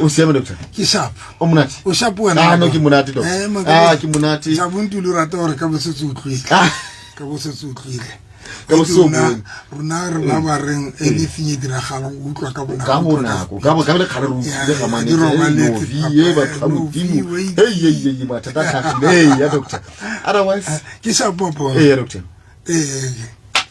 O siame doctor. Ke sharp. O monate. O sharp wena. No ke monate doctor. Ke monate. Ja buntu lo rata hore ka bosetse utlwile. Ka bosetse utlwile. Ka bosetse. Rona re ba ba reng anything e diragala o utlwa ka bona. Ka bonako. Ka le khare re utlile ga mane. Vie ba tla modimo. Hey ba tata tlhagile ya doctor. Otherwise ke sharp popo. Doctor.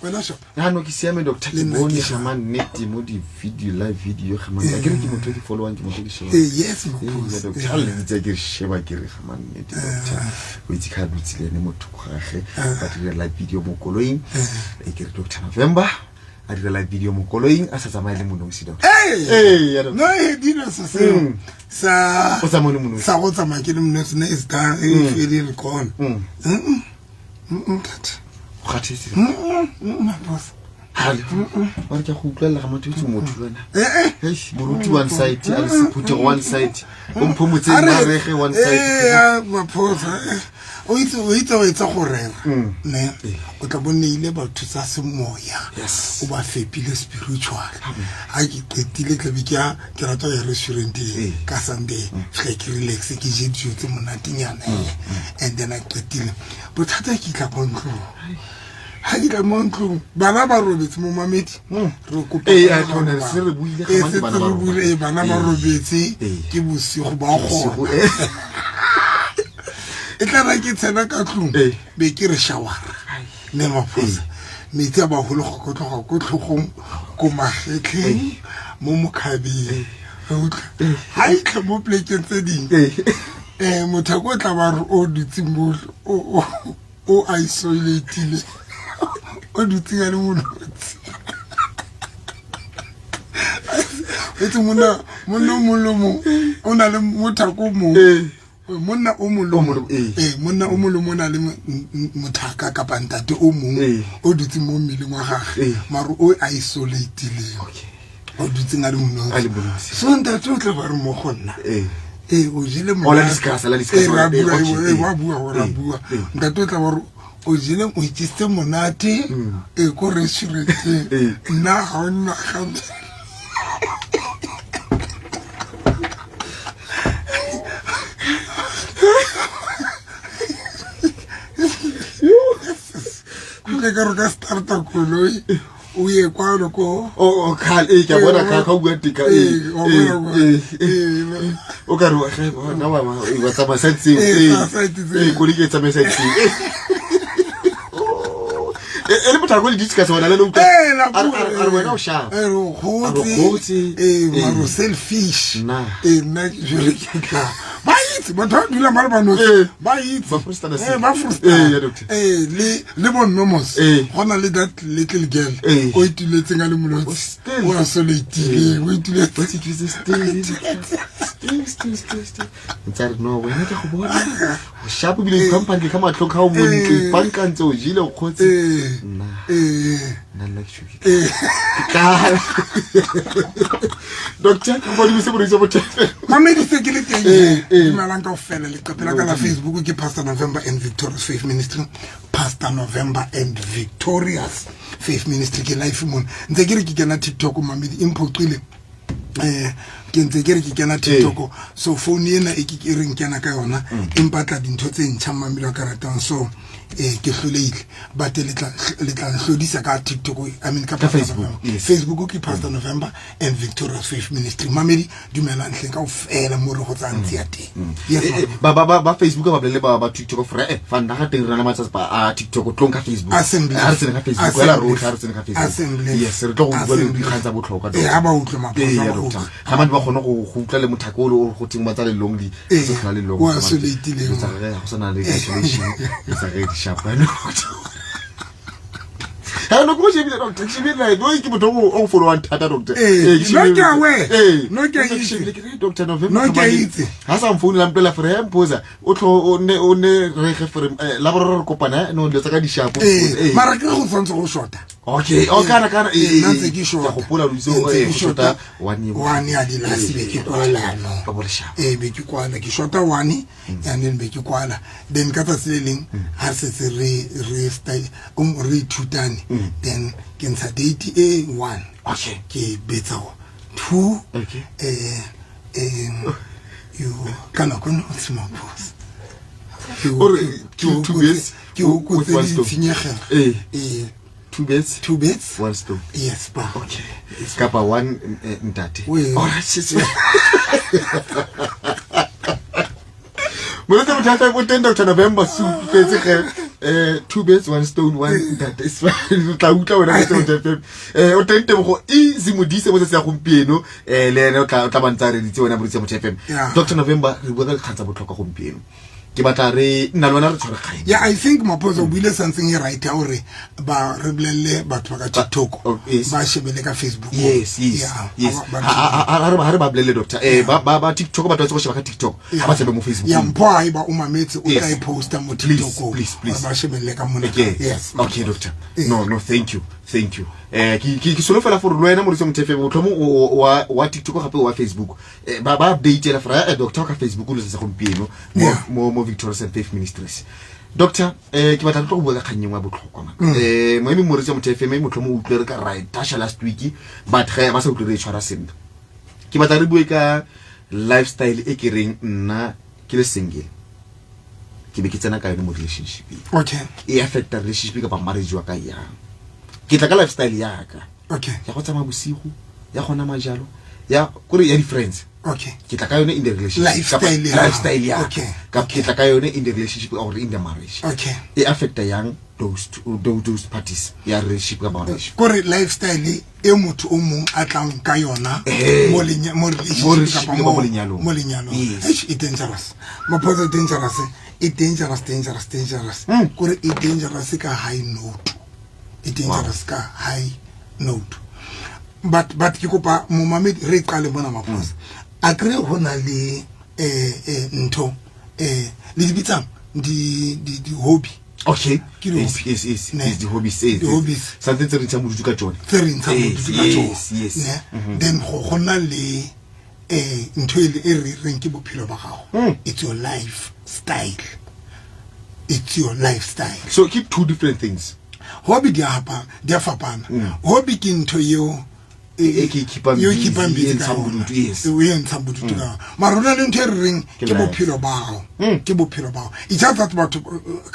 Wena shop. No ke siame doctor ke bone ga man net mo di video live video ga man. Ke re ke motho di followang ke motho di share. Yes mo. Doctor le ditse ke sheba ke re ga man net doctor. O itse ka butsile ne motho ga ge ba dire live video mo koloing. Ke re Dr. November a dire live video mo koloing a sa tsamaile mo no si doctor. No he dina sa sa o tsamaile mo no. Sa go tsamaya ke le mo ne is down e feel le gone. Khathetse boss hale wa ke go utlwela ga motho itse motho wena moruti one side a se puthe one side o mphomotse marege one side maphosa o itse gore ne o tla bone ile ba thusa semoya o ba fepile spiritual ha ke qetile tla bikya ke rata ya restaurant ka Sunday ke relax ke je dijo tse monatinyana and then I qetile bothata ke tla kontlo ha ke tla montlo bana ba robetse mo mamedi re kopa a tshwana se re buile ga bana ba robetse ke bosigo ba go e tla ra ke tsena ka tlung be ke re shawara ne maphosa metsi a ba holo go tloga go tlhogong go magetleng mo mokhabeng ha e tla mo plekeng tse ding motho go tla ba re o ditsimbo o isolated o dutse ga le monotsi etse monna molomo o na le mothako mo monna o molomo monna o molomo na le mothaka ka pantate o mong o dutse mo mmeleng wa gagwe maro o isolated o dutse ga le monotsi so nta tla ba re mo gonna o jile mo la discuss wa bua nta tla ba re o jile o itse monate ko restaurant nna ha nna ga ka re ka starta koloi o ye kwano ko khal ke bona ka bua tika o ka re na wa tsama setsi ko di ke tsama setsi ele motho go di discuss wona le lo a wena o sha maro selfish na je le ka ba itse ba dula mara ba no ba itse ba frustana ba le bon nomos hona le that little girl o ituletse nga le molotsi o a solitile o ituletse ba tshitse still no wena ke go bona o shapo bile company ka matlo ka o montle banka ntse o jile o khotse na like shuki ka doctor go di se bo re botse mamedi se ke le teng malang ka ofela le qapela ka la Facebook ke Pastor November and Victorious Faith Ministry Pastor November and Victorious Faith Ministry ke live mon ntse ke re ke kena TikTok mamedi imphoqile ke ntse ke re ke kena TikTok so phone ena e ke reng kena ka yona impatla dintho tse ntšha mamelo ka ratang so ke hloleile but le tla hlodisa ka TikTok I mean ka Facebook ke Pastor November and Victorious Faith Ministry mamedi dumela ntle ka ofela mo re go tsantsi ya teng yes ba Facebook ba blele ba TikTok fra fa nna ga teng rena matsa ba TikTok tlong ka Facebook assembly ha re tsena ka Facebook wala ro ga re tsena ka Facebook assembly yes re tlo go bua le dikgantsa botlhokwa ha ba utlwa maphosa ga mane ba gone go utlwa le mothakolo o go ting matsa le long di se tla le long wa solitile go sana le isolation sa re di sharp ha no go shebile doctor shebile no ke motho o follow one thata doctor no ke Dr. November ha sa mfouni la mpela for him posa o ne re ge for la bororo re kopana no le tsaka di shapo mara ke go tsantse go shota okay o kana nantse ke shota go pola luso shota one ya di last be ke kwala no ba bole shapo be ke kwala ke shota one and then be ke kwala then ka tseleng ha se re style re thutane then ke ntsha date one okay ke betsa 2 you kana kono small boss or two beds with one stone. 2 beds 1 stone. Yes, pa. Okay. Kapa 1 ntate. All right, sis. Molete mothatha go 10 Dr. November su petse ge 2 beds 1 stone 1 ntate. Is tla utla wena ke tse o tente go easy modise mo se ya gompieno le ene o tla bantsa re ditse wena mo ditse mo FM. Dr. November re bua ka khatsa botlhokwa gompieno. Yeah, I think Mapozo will something right now. Ba reblele batho ka TikTok ba shebele ka Facebook. Yes. Ha ba blele doctor ba TikTok ba tlo go sheba ka TikTok ha ba shebe mo Facebook. Ya mpo ai ba umametse o tla posta mo TikTok. Please. Ba shebele ka mona. Yes. Okay doctor. No, thank you. Ki solo fela for lwena mo ditse mo TFM o tlomo wa TikTok gape wa Facebook. Ba update la fra doctor ka Facebook lo se gompieno mo Victorious and Faith Ministries. Doctor ke batla go bua ka kganyeng wa botlhokwa ma. Mo eme mo ditse mo TFM mo tlomo o utlwe ka right tasha last week but ga ba sa utlwe re tshwara senda. Ke batla re bue ka lifestyle e ke reng nna ke le single. Ke be ke tsena ka yone mo relationship. Okay. E affect relationship ka ba marriage wa ka ya. Ke tla ka lifestyle ya ka. Okay. Ya go tsama bosigo, ya gona majalo, ya kore ya di friends. Okay. Ke tla ka yone in the relationship. Lifestyle ya. Okay. Ke tla ka yone in the relationship or in the marriage. Okay. E affect young those parties ya relationship ka marriage. Kore lifestyle e motho o mong a tlang ka yona mo relationship ka mo lenyalo. It's dangerous. Mapozo dangerous. It's dangerous. Kore it dangerous ka high note. It dangerous ka high note. But ke kopa mo mamedi re qale bona Mapozo. A kre hona le ntho le dibitsang di hobby. Okay. Yes. The hobbies. Something to reach modu ka tsone. Yes. Then hona le ntho ile e reng ke bophelo ba gago. It's your lifestyle. So keep two different things. Hobby dia fapana. Hobby ke ntho yo keep on busy yes. We and somebody to go. Marona ring ke bophelo bao. It's just that but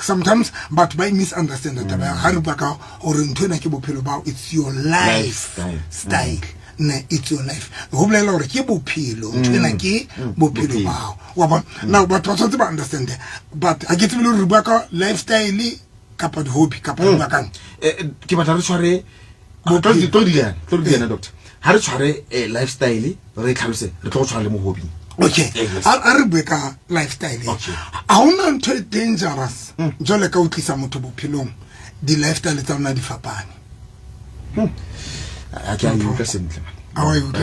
sometimes but by misunderstand that ha re baka or ntho na ke bophelo bao. It's your lifestyle. It's your life. Ho bolela hore ke bophelo ntho na ke bophelo bao. Wa bona now but what to understand but I get to re bua ka lifestyle kapa di hobby kapa di bakang ke batla re tshware tlo di doctor ha re tshware lifestyle re tlhalose re tlo tshwara le mo hobby. Okay. A re bue ka lifestyle a hona ntho e dangerous jole ka utlisa motho bophelong di lifestyle tsa ona di fapane. A ke a utlwa sentle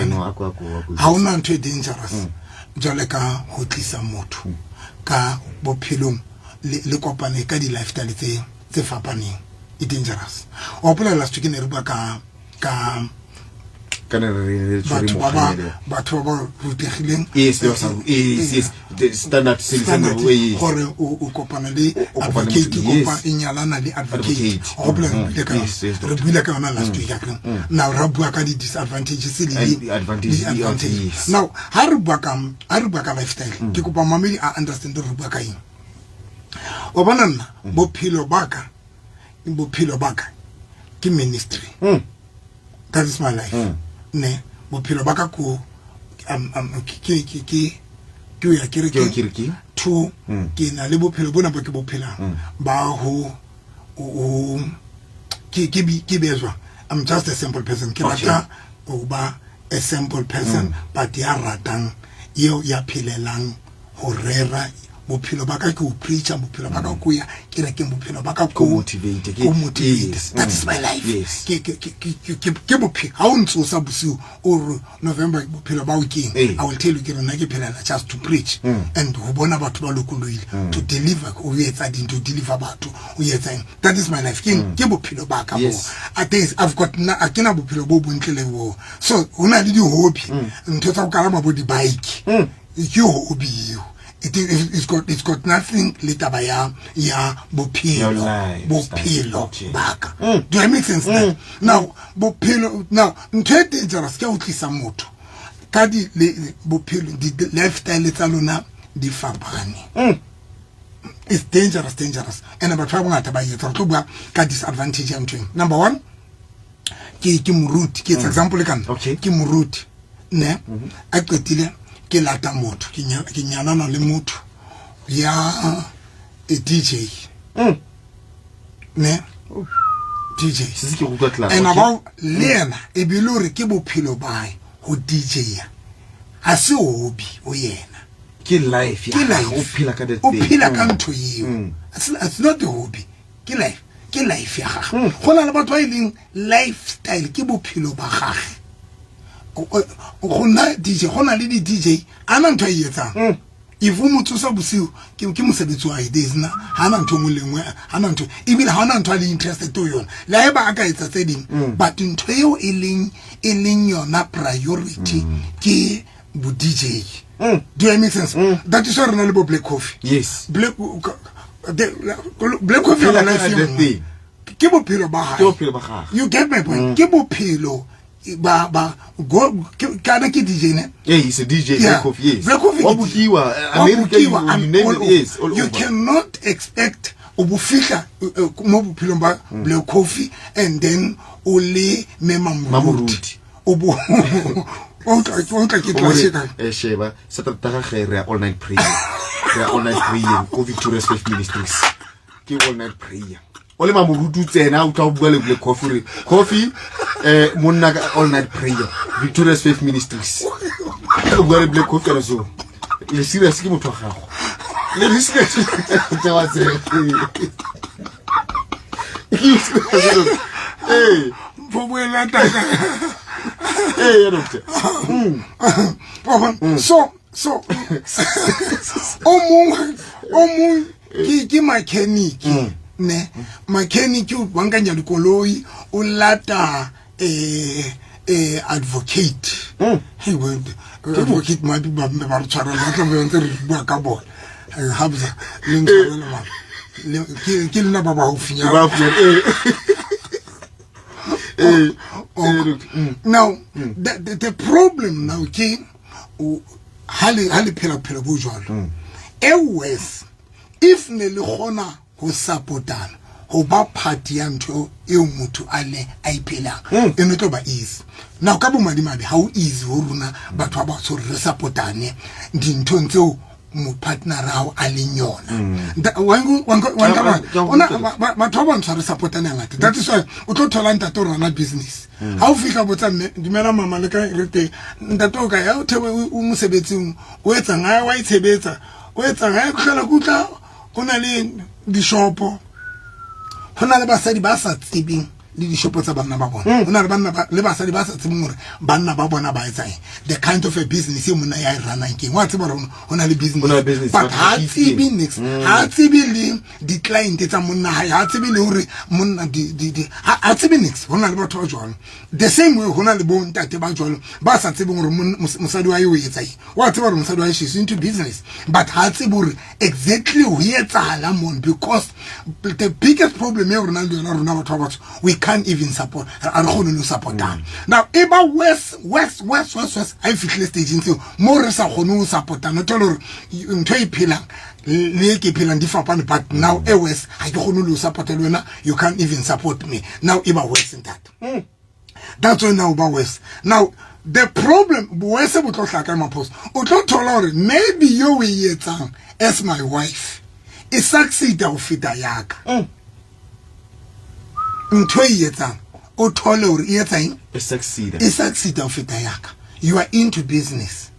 no a hona ntho e dangerous jole ka ho tlisa motho ka bophelong le kopane ka di lifestyle tse fapaneng. E dangerous o pola last week ne re bua ka batho ba rutegileng. Yes the standard way gore o kopana le advocate kopa inyalana le advocate o pola re bua ka ona last week akere now ra bua ka di disadvantages le advantages. Now ha re bua ka lifestyle ke kopa mameli a understand re bua ka eng o bona nna bophelo baka ke ministry. That is my life. Ne bophelo baka ko ke ya kiriki to ke na le bophelo bona ba ke bophela ba ho ke bezwa. I'm just a simple person. Ke batla o ba a simple person but ya ratang yo ya phelelang ho rera bophelo baka ke o preacher bophelo baka ko ya ke re ke bophelo baka ko motivate. That is my life. Ke bophelo ha o ntse o sa busiu or November bophelo ba o keng I will tell you ke rena ke phela just to preach and ho bona batho ba lokoloile to deliver o yetsa din to deliver batho o yetsa. That is my life. Ke bophelo baka bo at least I've got akena bophelo bo bontle bo so hona le di hobby ntho tsa go kalama bo di bike ke hobby you. It's got nothing litaba ya bophelo baka. Do I make sense? Now bophelo now ntho e dangerous ke o tlisa motho ka di bophelo di lifestyle tsa lona di fapane. It's dangerous and about trouble ngata ba yetsa re tlo bua ka disadvantage ya ntweng. Number 1, ke moruti ke example kan ke moruti ne a qetile ke lata motho ke nyalana le motho ya a DJ ne DJ se ke go tla and about lena e bilore ke bophelo bae ho DJ ya a se hobby o yena ke life ya o phela ka the thing o phela ka ntho yeo it's not a hobby ke life ya gaga gona le batho ba ileng lifestyle ke bophelo ba gagwe gona DJ gona le di DJ ana ntho e yetsang if o motho sa bosiu ke mosebetsi wa ideas na hana ntho ngolengwe hana ntho ebile hana ntho le interested to yona la eba aka etsa tse ding but ntho eo e leng yona priority ke bu DJ. Do I make sense? That is why rena le bo Black Coffee. Yes. Black Coffee la life ke bophelo ba gae. You get my point? Ke bophelo ba go kana ke DJ ne? Yeah, he's a DJ. Black Coffee. Yes. Black Coffee. America, you name it. Yes. You cannot expect ubufika mo bophelo ba Black Coffee and then only Mamuruti. Sheba, Saturday all night prayer. They are all night praying. Go Victorious Faith Ministries. Ke all night prayer. Ole Mamurutu tsena o tla bua le Black Coffee. Coffee monna all night prayer. Victorious Faith Ministries. O bua le Black Coffee so. Le serious ke motho ga gago. Le serious ke wa tsere. Hey, bobuela tata. Hey, doctor. So omu ki mechanic ne mechanic u bankanya dikoloi o lata advocate he would advocate ma di ba ba tshwara la tla be ntse re bua ka bona habza le ntse le ma ke le na ba ba ho finya now the problem now ke hali phela bo jwalo always if ne le gona go supportana go ba party ya ntho e motho ale a iphela e no tlo ba easy now ka bo madimabe how easy ho runa batho ba so re supportane di ntho ntse mo partner rawo a le nyona wangu ona batho ba ntshware supportana ngata that is why o tlo thola ntato rana business ha o fika botsa mme dimela mama le ka rete ntato ka ya o thewe o mosebetsing o etsa nga wa itshebetsa o etsa nga go hlela kutla gona le di shopo gona le basadi ba sa tsebing le di shopo tsa banna ba bona gona le banna le basadi ba sa tsebing gore banna ba bona ba etsa the kind of a business e mona ya rana king wa tseba gona le business but ha tsebe next ha tsebe le di client tsa monna ha tsebe le hore monna di ha tsebe next gona le batho ba jwalo the same way gona le bo ntate ba jwalo ba sa tsebe gore mosadi wa yo etsa wa tseba gore mosadi wa she's into business but ha tsebe gore exactly ho etsa la mon because the biggest problem e rona le rona batho ba we can't even support a re gone no support now eba west I feel stage into more re sa gone no support no tolo ntho e phela le ke phela di fapane but now west ha ke gone no support le wena you can't even support me now eba west in that that's why now about west now the problem west bo tlo hlaka ma post o tlo thola gore maybe you we yetsang as my wife e succeed o fita yaka ntho e yetsang o thole hore e etsang e succeed o fita yaka you are into business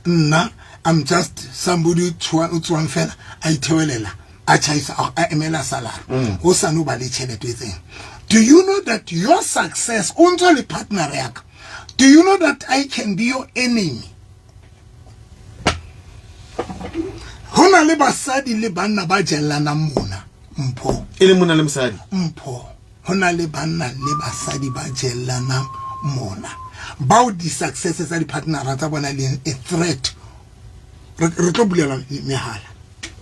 nna I'm just somebody tswan fela I thewelela a chaisa a emela salary o sa no ba le tšhelete etseng. Do you know that your success onto le partner yaka? Do you know that I can be your enemy? Hona le basadi le banna ba jellana mona mpho ele mona le mosadi mpho hona le banna le basadi ba jellana mona bao di successes tsa di partner tsa bona le a threat re tlo bulela mehala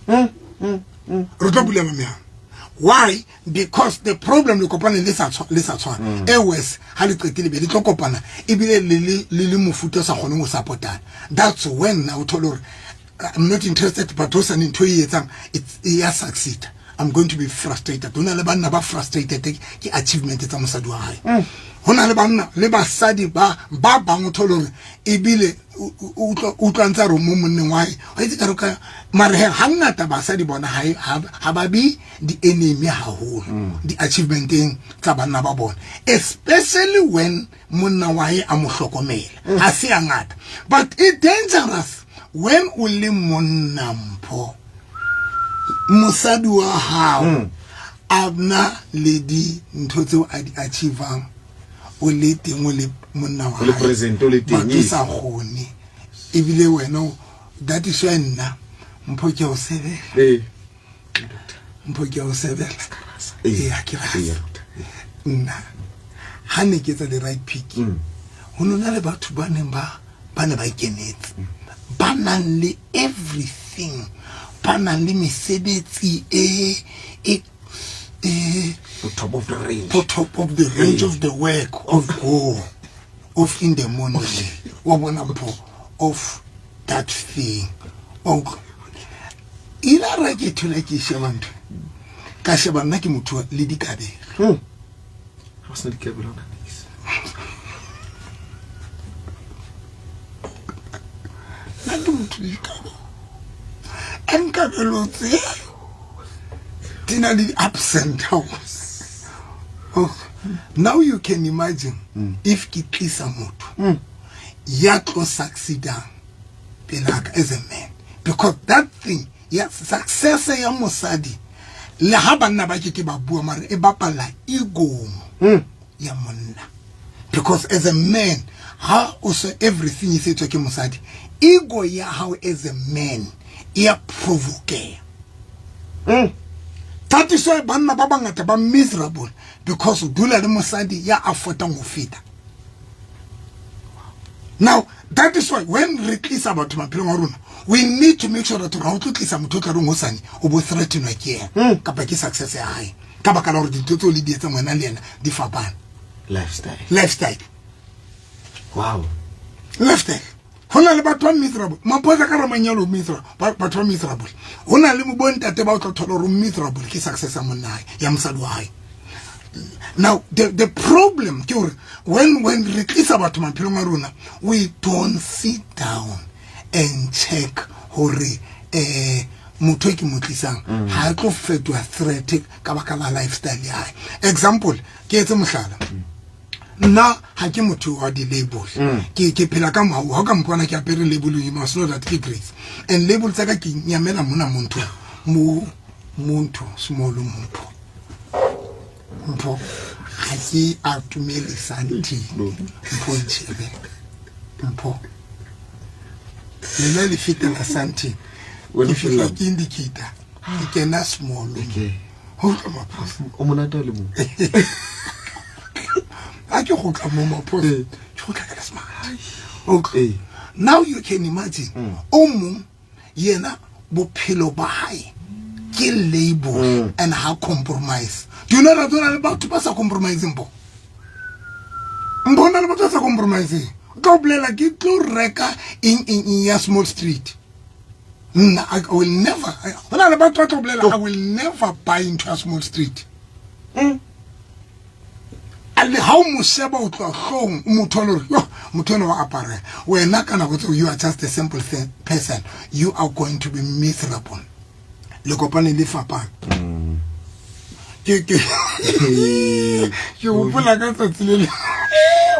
re tlo bulela mehala Why? Because the problem le kopane le sa tshwana worse ha le qetile be le tlo kopana e bile le mofuta sa gone go supportana. That's when now tolo I'm not interested but also into etsang it succeed. I'm going to be frustrated. Hona le banna ba frustrated ke achievement tsa mosadi wa hae. Hona le banna le basadi ba bang tolo e bile o tlantsa ro mo monneng wa hae. O itse ka re ka mare ha ngata basadi bona ha ba bi the enemy haholo the achievement tsa banna ba bona, especially when monna wa hae a mo hlokomela ha se ngata. But it's dangerous when o le monna mpho mosadi wa hao abna le di ntho tseo a di achievang o le teng o le monna wa le present o le teng ba sa gone e bile wena that is why nna mpho ke o sebela mpho ke o sebela a ke ra nna ha ne ke tsa the right pick ho nona le batho ba ne ba ikenetse ba nang le everything ba nang le mesebetsi top of the range, top of the range of the work of in the morning of that thing ila ra ke thola ke shebanto ka shebana ke motho le dikabelo ha se dikabelo na niks na ke motho le dikabelo en kabelo tse tina the ups and downs. Now you can imagine if ki tlisa motho ya tlo succeedang pelaka as a man, because that thing success ya mosadi le ha banna ba ke ba bua mare e bapala ego ya monna, because as a man how also everything is to ke mosadi ego ya how as a man ya provoke. That is why banna ba bangata ba miserable, because dula le mosadi ya afford go fita. Now that is why when we tlisa about maphelo a rona, we need to make sure that ra o tlisa motho ka reng ho sane o bo threaten wa ke ena kapa ke success ya hae ka baka la gore ditotso le di etsa ngwana le ena di fapana. Lifestyle wow lifestyle hona le batho ba miserable mapoza ka ramanyalo miserable batho ba miserable hona le mo bontate ba o tlo thola ro miserable ke success ya monna ya mosadi wa hae. Now the problem ke hore when we tlisa batho maphelo a rona, we don't sit down and check hore motho ke motlisang ha tlo fetwa threat ka baka la lifestyle ya hae. Example ke etse mohlala nna ha ke motho wa di label ke phela ka mahu ha ka mpona ke apere label you must know that ke grace and label tsa ka ke nyamela mona muntu small mpho ha ke atumele santi mpho nchebe mpho le fita la santi ke fita ke indicator ke na small ho ka mapho o monata le mo ake go ka mo mapho go ka ka smart. Okay, now you can imagine yena bophelo ba hae ke label and how compromise. Do you know that one about to pass a compromising bo? Mbona le batho sa compromising. Ka bolela ke tlo reka in a small street. I will never. When I about to bolela I will never buy into a small street. And how museba o tlo hlong motho yo motho no wa apara. Wena kana go you are just a simple person. You are going to be miserable. Le kopane le fapa. Ke o bola ka tsatsile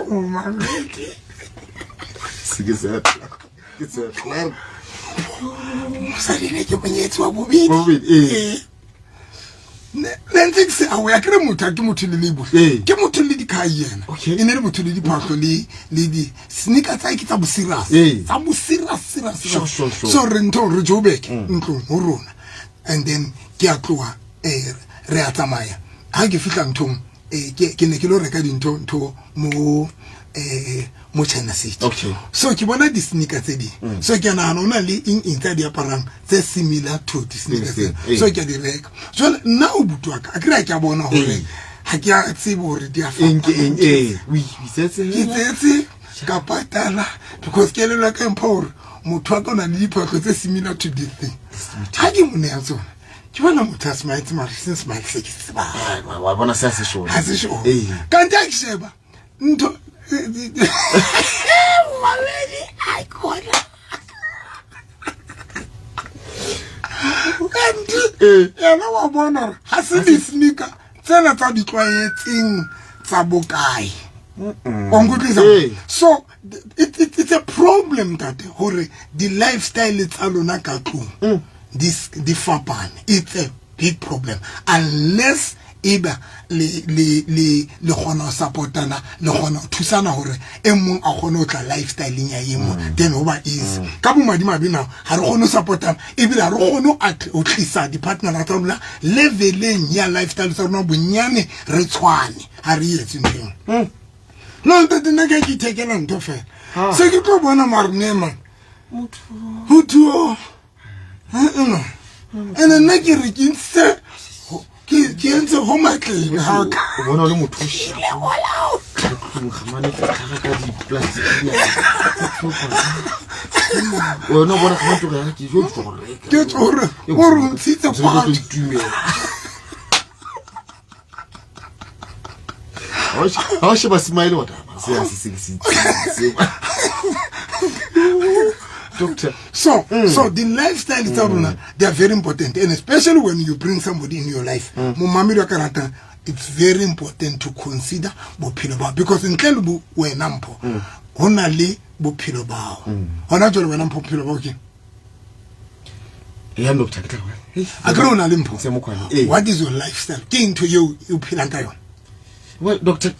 o mamedi sigisa kitse claro mosadi ne ke bonyetsi wa bobedi Nentse a we akere motho ke motho le lebo ke motho le dikai yena ene le motho le diphatlo le di sneaker tsa ke tsa bo serious so re ntho re jobeke ntlo ho rona and then ke a tloa re a tsamaya ha ke fitla nthong ke ne ke lo reka dintho mo mo China City. Okay. So ke bona di sneakers tse di. So ke na ona le inside ya parang tse similar to di sneakers. So ke di reka. So na o butwa ka akira ke bona hore ha ke a tsebo hore di a fa. Oui, Ke ka patala because ke le la ka empower motho wa kona le diphako tse similar to this thing. Ha ke mo ne ya tsona. Ke bona motho a smile since my six ba. Wa bona se se sure. Ha se sure. Kanti a ke sheba nto Maledi I kona. Kanti yana wa bona ha se di sneaker tsena tsa di tlwaetseng tsa bokae. So it's a problem that hore the lifestyle it's alona ka tlung this the fapane. It's a big problem unless eba le gona supportana le gona thusana hore e mong a gona o tla lifestyle ya yemo then hoba is ka bo madi mabina ha re gona supportana e bila re gona o tlisa di partner ra tsona leveleng ya lifestyle sa rona bonyane re tshwane ha re yetse nteng no ntate nna ke itekela ntho fela se ke tlo bona marne man motho ene nna ke re ke ntse ke entse ho matleng ha ka bona le motho shile wala gamane ka di plastic o no bona ka motho ga ke jo ke tsore o re ntse kwa How she was smiling what Doctor. So the lifestyle is they are very important, and especially when you bring somebody in your life. It's very important to consider bophelo because in Telugu we nampo onali bophelo bao. Hona jole we nampo bophelo bao ke. Yeah, doctor. Agrona limpo. What is your lifestyle? Ke into you phela ka yona. Well, doctor, and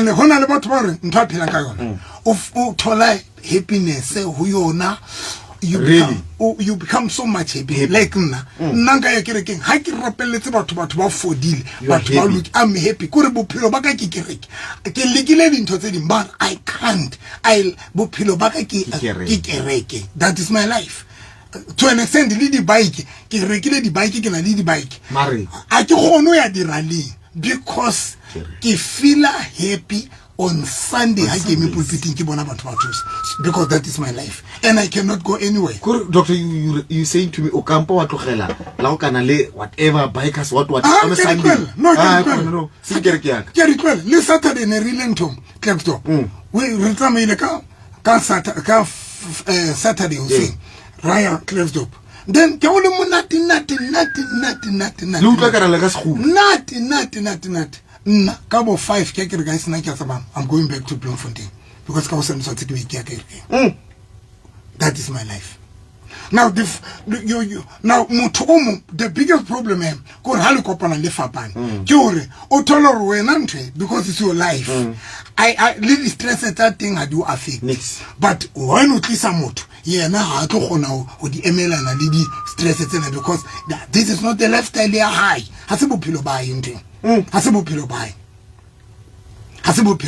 hona le batho ba re ntho a phela ka yona o thola happiness who you na you become so much happy like nna nka ya kerekeng ha ke rapelletse batho ba fodile batho ba look I'm happy kore bophelo ba ka ke kereke ke lekile dintho tse ding but I can't bophelo ba ka ke kereke. That is my life. To an extent le di bike ke rekile di bike ke na le di bike mare a ke gono ya di rally because ke feel happy on Sunday ha ke me pulpiting ke bona batho ba thusa because that is my life and I cannot go anywhere. Doctor, you saying to me o kampo wa tlogela la o kana le whatever bikers what on Sunday no se ke re ke yaka ke re kwela le Saturday ne rile ntho Klepto we re tsamaile ka Saturday o se Raya Clefdop. Then ke o le monate nati lu tla kana le ka segolo nati nna ka bo 5 ke re guys nna ke tsaba I'm going back to Bloemfontein because ka o sentse tse ke ke ke that is my life. Now now motho the biggest problem go re ha le kopana le fapane ke hore o thola re wena ntwe because it's your life. I really stress that thing I do affect next but when you tlisa motho yena ha tlo gona o di emelana le di stress tsena because this is not the lifestyle ya high ha se bophelo ba yinteng ha se bophelo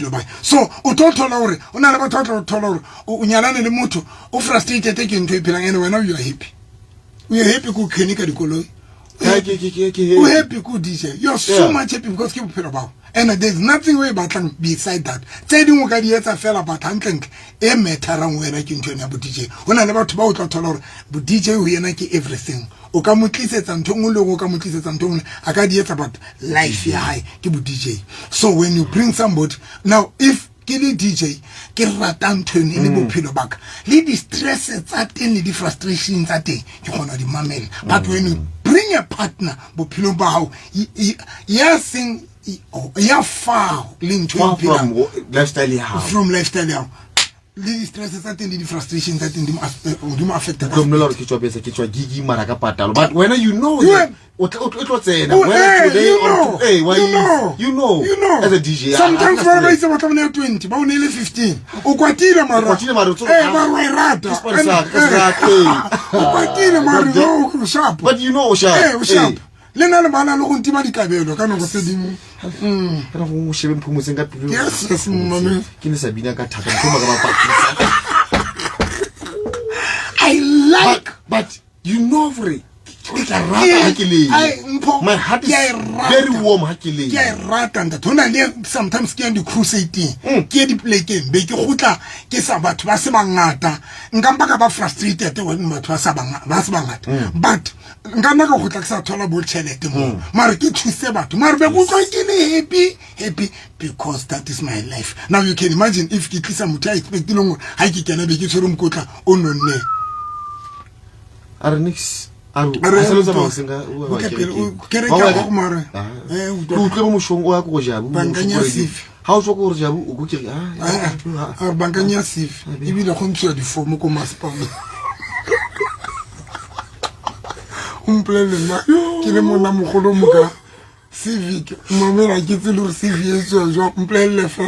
ba so o thola hore o na le batho ba thola hore o nyalane le motho o frustrated ke ntwe e phelang ene wena you are happy ku clinic dikoloi o happy ku DJ you are so much happy because ke bophelo ba and there's nothing way batlang beside that tseding o ka di etsa fela but hantle e metharang wena ke ntwe ya bo DJ hona le batho ba o tla thola hore bo DJ ho yena ke everything o ka motlisetsa ntho le o ka motlisetsa ntho a ka di etsa but life ya hae ke bo DJ. So when you bring somebody now if ke le DJ ke rata ntho e le bophelo baka le di stress tsa teng le di frustrations tsa teng ke gona di mamela but when you bring a partner bophelo ba hao sing ya far from lifestyle ya from lifestyle ya le stress tsa teng le di frustrations tsa teng di mo affect ka mo lore ke tswa bese ke tswa gigi mara ka patalo but when you know o tlo tsena when today or today why you know as a DJ sometimes ba ba itse ba tla 20 ba o ne le 15 o kwatile mara ba wa irata o kwatile mara no sharp but you know sharp le na le bana le go ntima dikabelo ka nako se dingwe kana go shebe mphumotseng ka pelo yes mama ke ne sa bina ka thata go ba ba I like but you know for my heart is very warm hakile ke rata nda tona le sometimes ke ndi crusading ke di plekeng be ke gotla ke sa batho ba se bangata nka mpa ka ba frustrated when batho ba se bangata but nka nna ka gotla ke sa thola bo chelete mo mara ke thuse batho mara be go tla ke le happy because that is my life. Now you can imagine if ke tlisa motho a expectileng ha ke kena be ke tshwere mokotla o nonne Arnix aseloza masenga banganya sif ha o tsoko re jabu o go ke banganya sif ibile go ntsha di form ko masepala umplele ma ke le mona mogolo moka civic mamela ke tsile re civic so jo umplele fa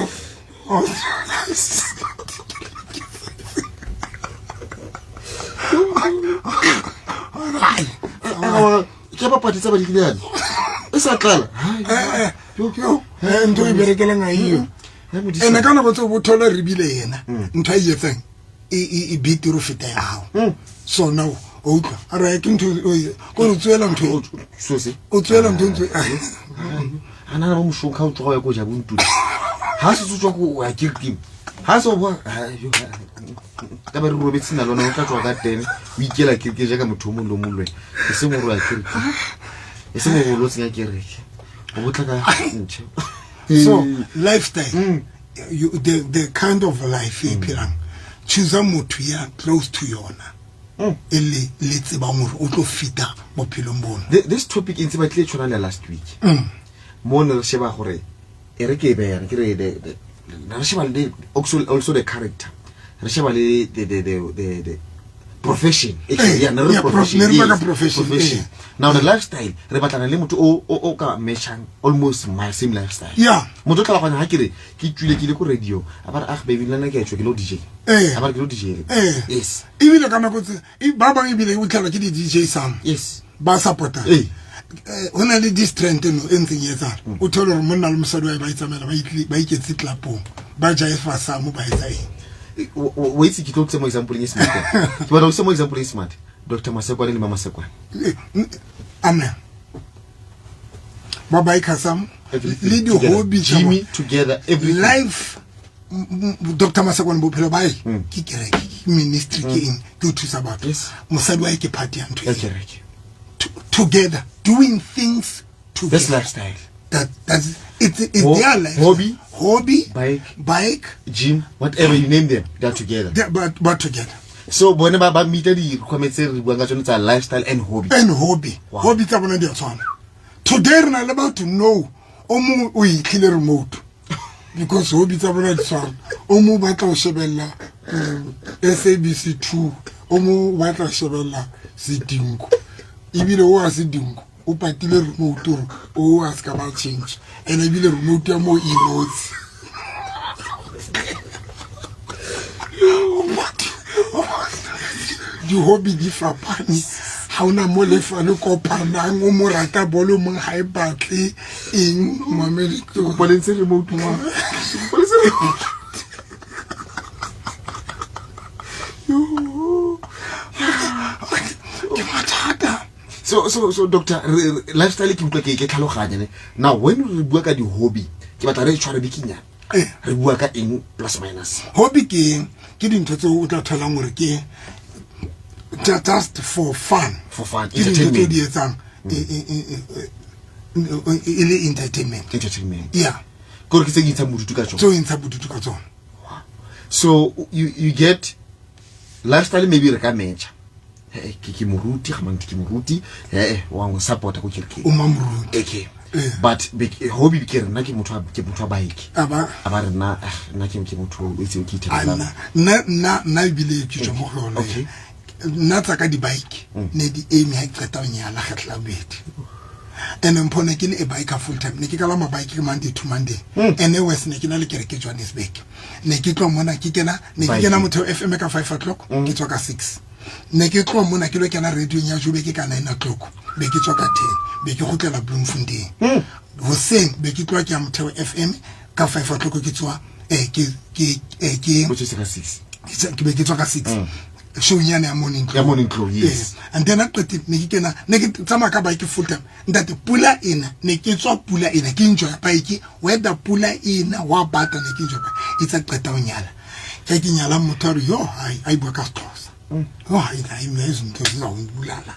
ke ba patitsa ba dikilane e sa tlala ntho e berekela nga hiyo ene kana go tso bothola re bile yena ntho a yetsang e bitiro feta ya hao so now o tla ara ke ntho go re tswela ntho so se o tswela ntho ana ba mo shonka o tsoga ya go ja buntu ha se tswa go ya kirking ha so bua ka ba re robetse na lona o tla tswa ka 10 o ikela kirke ja ka motho mo lo molwe e se mo ro ya kirke e se mo lo tsenya kereke o botla ka ntse so lifestyle the kind of life you phelang choose motho ya close to yona ele le tseba gore o tlo fita bophelo bona. This topic in ba tle tshwana le last week mo ne re sheba gore e re ke be ya ke re re sheba le also the character re sheba le the profession profession now the lifestyle re batlana le motho o ka meshang almost my same lifestyle motho tla gona ha ke re ke tswile ke le ko radio a ba re ag baby lana ke a tswe ke lo DJ a ba ke lo DJ yes ibile ka nako tse ba bang ibile o tlhala ke di DJ sam yes ba supporta ona le this trend no entseng yetsa o thola re monna le mosadi wa ba itsamela ba iketse clubong ba ja efa sam ba etsai wait ke tlo tsemo example ni smart ke ba do tsemo example ni smart Dr. Masekwane le Mama Sekwane amen baba ikasam lead your hobby Jimmy together every life Dr. Masekwane bophelo ba e ke kereke ministry ke in go to sabat mosadi wa ke party anto kereke together doing things together. This lifestyle that's it's their life hobby bike gym whatever you name them they're together but together so bona ba meet di requirements re bua nga tsone tsa lifestyle and hobby hobby tsa bona di tswana today rena le about to know omo o ikhile remote because hobby tsa bona di tswana omo ba tla o shebella SABC 2 omo ba tla shebella Sidingo ibile o a Sidingo o patile remote o a ska ba change and ibile remote ya mo inots di hobby di fapane ha ona mo le fa le kopanang o mo rata bolo mo ha e batle eng mamedi go polense remote mo so doctor lifestyle ke utlwa ke tlhaloganya ne now when re bua ka di hobby ke batla re tshware bikinyana re bua ka eng plus minus hobby ke dintho tse o tla tholang gore ke just for fun entertainment di etsang ile entertainment gore ke tse ke ntsa bodutu ka tsona so you get lifestyle maybe re ka matcha ke moruti ga mantse ke moruti wa go supporta go kirke o mamuruti okay but hobby ke rena ke motho a bike aba rena nna ke motho o itse ke ithela na bile ke tso mo gona okay nna tsa ka di bike ne di aim ha qeta o nyala ga tlabedi and mpone ke le e bike full time ne ke kala ma bike ke Monday to Monday and wes ne ke na le kereke Johannesburg ne ke tlo mona ke kena motho FM ka 5 o'clock ke tswa ka 6 ne ke tlo mona ke lo kena radio nya Joburg ke ka 9 o'clock be ke tswa ka 10 be ke gotlela Bloemfontein hoseng be ke tloa ke ya Motheo FM ka 5 o'clock ke tswa ke be ke tswa ka 6 show nyane ya morning glow yes and then aqedi ne ke kena ne ke tsama ka bike full time ntate pula ina ne ke tswa pula ina ke enjoy bike whether pula ina wa bata ne ke enjoy it's a qeta o nyala ke nyala motho yo ai bua ka Xhosa ai ina izinto ziza ngibulala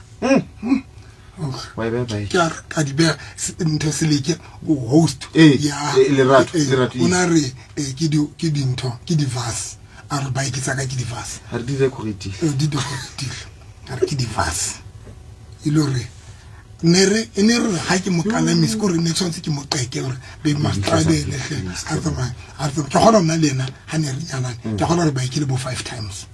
why bye ka di be into seleke go host ya lerato una re ke di ntho ke di verse ar ba ke tsaka ke di verse ha di decorative ar ke di verse ilore nere ha ke mo kana mis ko re ne tshwantse ke mo qeke gore be mastrade le ke gona nna lena ha ne re nyana ke gona re ba ke le bo 5 times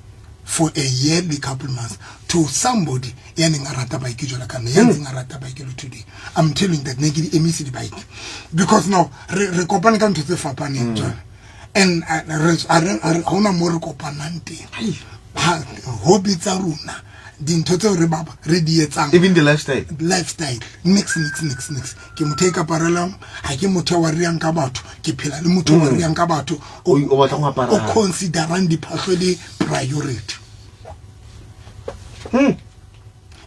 for a yearly couple months to somebody yani ngarata bike jola kana yani ngarata bike lo today. I'm telling that naked emissi bike because now re kopana ka ntse fapane jona and hona mo re kopanante hobby tsa runa dintho tse re baba re di etsang even the lifestyle mix ke motho ka paralang ha ke motho wa riang ka batho ke phela le motho wa riang ka batho o batla go apara o considerang di phahlo priority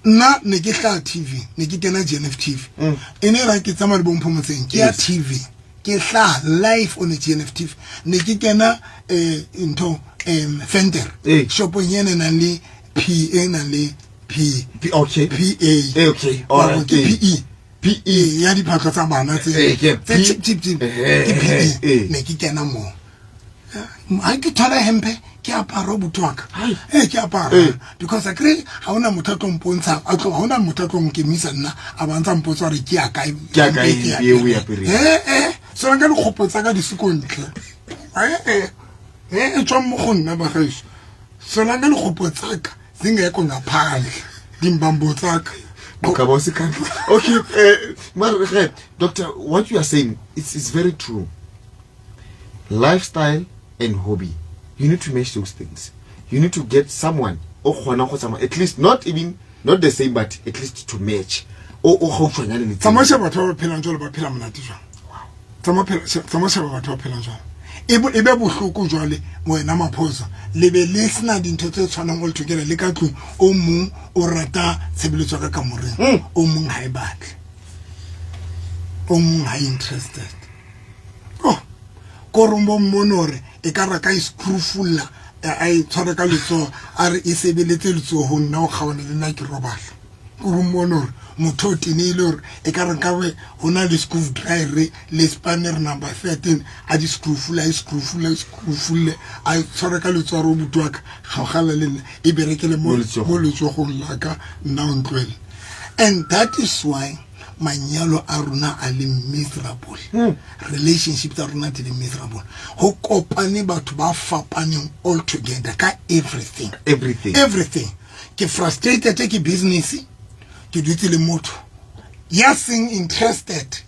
na ne ke tla TV ne ke kena GNF TV ene ra ke tsama le bompho motseng ke ya TV ke tla live on GNF TV ne ke kena into Fender shop nyene na le PA na le P okay PA okay all right PE ya di phahlo tsa bana tse chip ke ne ke kena mo ha ke thola hempe ke aparo butwaka ke apara because I agree ha ona mothatlo mpontsha ha ona mothatlo nkemisa nna abantsa mpotsa re ke akae ye we apere so nga le khopotsa ka disekontle tswa mo go nna ba gaisho so nga le khopotsa ka zinga yako ngaphana dimbambo tsaka okay doctor, what you are saying it's very true. Lifestyle and hobby, you need to match those things. You need to get someone at least not the same, but at least to match tamasha batho ba phela ntse ba phela monate jwa tamasha batho ba phela jwa ebe bohloko jwale wena Maphosa le be le sna dintho tse tshwanang all together le ka tlo o mong o rata tshebeletso ka kamoreng o mong ha e batle o mong ha interested korombo monore e ka raka iscrewfulla ai tshwara ka letso a re e sebeletse letso ho nna o kgawana le nna ke robala korombo monore motho tene le hore e ka re kawe hona le screwdriver le spanner number 13 a di screwfulla a tshwara ka letso a ro butwaka ga gala le e berekele mo letso go laka nna o ntlwele. And that is why manyalo a runa a le miserable relationships a runa di le miserable ho kopane batho ba fapaneng all together ka everything ke frustrated ke business ke dutse le motho ya sing interested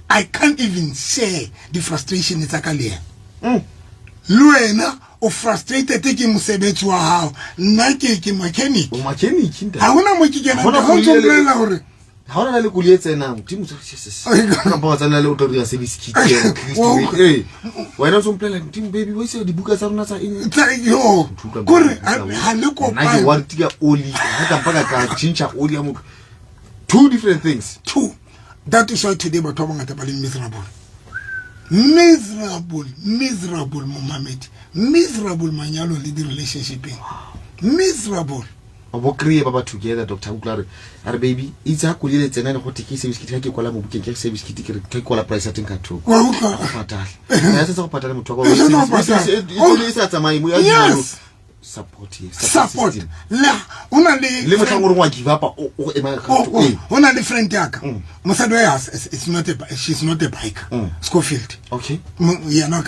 I can't even share the frustration tsa ka le luena o frustrated ke mosebetsi wa hao nna ke mechanic ha hona mo ke kena ho tsopela hore ha ona le koloi tsena motimo ka ba tsana le o tlo ya service kit wena o tsomplela motimo baby wa se dibuka tsa rona tsa yo gore ha le ko pa wa tika oli ha ka mpaka ka chincha oli ya mo two different things. That is why today batho ba ngata ba le miserable Mohammed, miserable manyalo le di relationship miserable bo create ba together. Dr. Uklare are baby itsa go le tsena le go take service kit ke kwala mo bukeng ke service kit ke kwala price ating ka thoko patala ya tsa go patala motho wa go se tsamai mo ya support la una le motho ngore wa give up o ema ona le friend yaka mosadi wa she's not a biker Schofield okay yeah no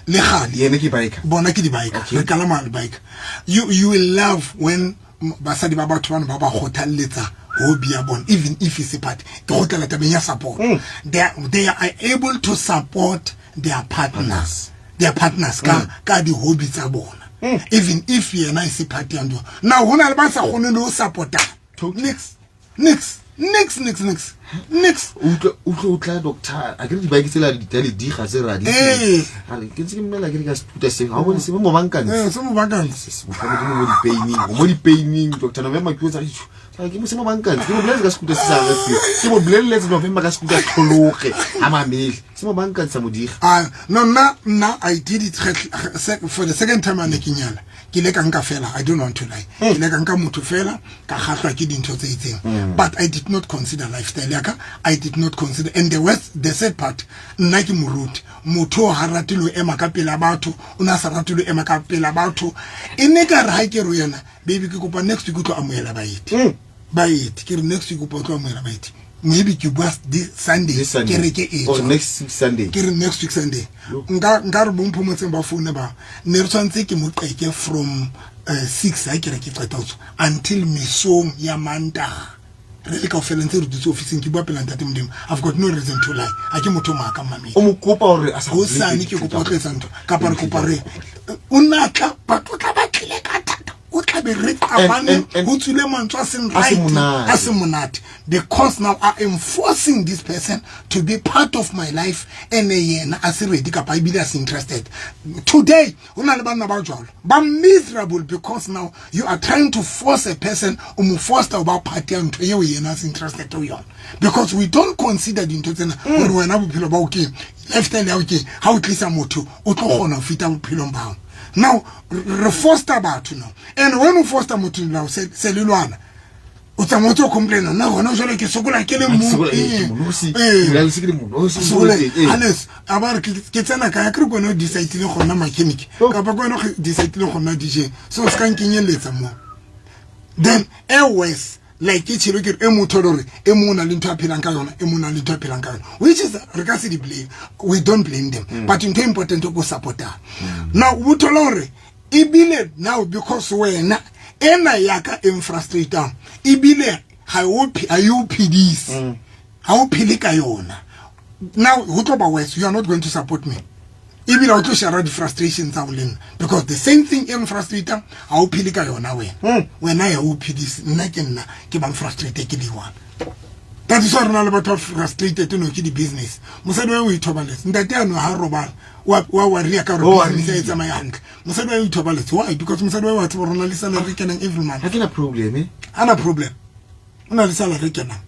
le khali yena ke biker bona ke di biker le kalama le biker you will love when basadi ba batho bana ba ba khothalletsa hobby ya bona even if it's a part ke khotlela tabeng ya support they are able to support their partners ka di hobby tsa bona even if yena is a party and now hona le ba sa khone le o supporta next Nix. Utla doctor. I can't buy sila di tele di ga se ra di. Ale ke se mmela ke ka sputa se. Ha bona se mo bankang. Se mo bankang. Mo ka di painting, Dr. November ke tsa ithu. Ke mo se mo bankang. Ke mo bless ka sputa se sa ga se. Ke mo bless November ka sputa tlologe. Ha mameli. Se mo bankang sa mo diga. No, I did it for the second time ane kinyala. Ke le ka nka fela, I don't want to lie. Ke le ka nka motho fela ka khahlwa ke dintho tse itseng. But I did not consider lifestyle yaka. I did not consider, and the sad part, nna ke moruti motho ha ratilo ema ka pela batho una sa ratilo ema ka pela batho ene ka ra ke ro yena baby ke kopa next week tlo amoela baeti ke re next week kopa tlo amoela baeti maybe ke bua this Sunday ke re ke or next week Sunday ke re next week Sunday nka re bompho motseng ba phone ba ne re tsantse ke mo qeke from 6 ha ke re ke qeta until mesong ya Mantaha. Really ka ofela ntse re dutse officing ke bua pela ntate modimo. I've got no reason to lie. A ke motho maka mamedi. O mo kopa hore a sa o sane ke kopa tletsa ntho ka pa re kopa re o nna tla batho tla ba tlile ka thata o tla be re abane go tsule mantswe a seng right a se monate because now I am forcing this person to be part of my life and yena a se ready ka pa ibile as interested today una le bana ba jwalo ba miserable because now you are trying to force a person o mo force about party and to you yena as interested to you because we don't consider the tsena gore wena bophelo ba okay lifestyle ya okay how tlisa motho o tlo gona fita bophelo ba now re foster batho now and when we foster motho now selilwana o tsamotse o complain na gona jole ke sokola ke le mo Hannes abar ke tsena ka ke go no decide le gona mechanic ka ba go no decide le gona DJ so ska nkinyeletsa mo then always like ke chiro ke e motho re e mo na le ntho a phelang ka yona e mo na le ntho a phelang ka yona which is regardless the blame we don't blame them but it's important to go supporter now o thola re ibile now because wena ena yaka infrastructure ibile IUPDs how pilika yona now who talk about West you are not going to support me ibile o tlo share the frustrations of lena because the same thing infrastructure how pilika yona wena IUPDs nna ke ba frustrated ke di one that is why rena le batho frustrated no ke di business mosadi wa o ithobaletse ndate ano ha robala wa ria ka ro business e tsamaya hantle mosadi wa o ithobaletse why because mosadi wa batho rona le salary kenang every month ha ke na problem ana problem una le salary kenang